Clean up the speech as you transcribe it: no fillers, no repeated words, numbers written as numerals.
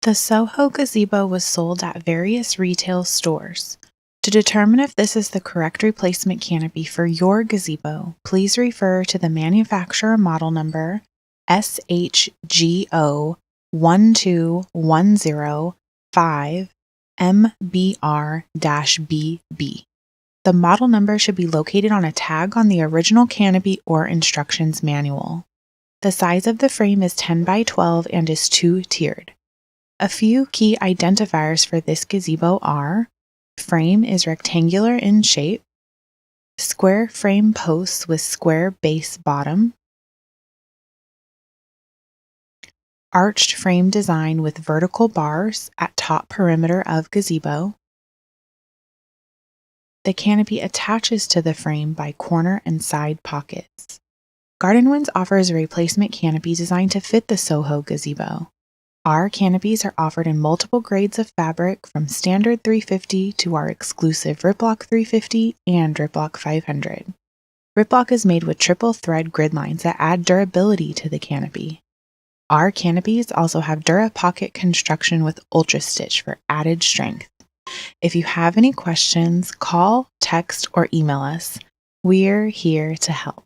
The SOHO Gazebo was sold at various retail stores. To determine if this is the correct replacement canopy for your gazebo, please refer to the manufacturer model number SHGO12105MBR-BB. The model number should be located on a tag on the original canopy or instructions manual. The size of the frame is 10 by 12 and is two-tiered. A few key identifiers for this gazebo are: frame is rectangular in shape, square frame posts with square base bottom, arched frame design with vertical bars at top perimeter of gazebo. The canopy attaches to the frame by corner and side pockets. Garden Winds offers a replacement canopy designed to fit the SOHO gazebo. Our canopies are offered in multiple grades of fabric, from standard 350 to our exclusive Riplock 350 and Riplock 500. Riplock is made with triple thread grid lines that add durability to the canopy. Our canopies also have Dura pocket construction with Ultra Stitch for added strength. If you have any questions, call, text, or email us. We're here to help.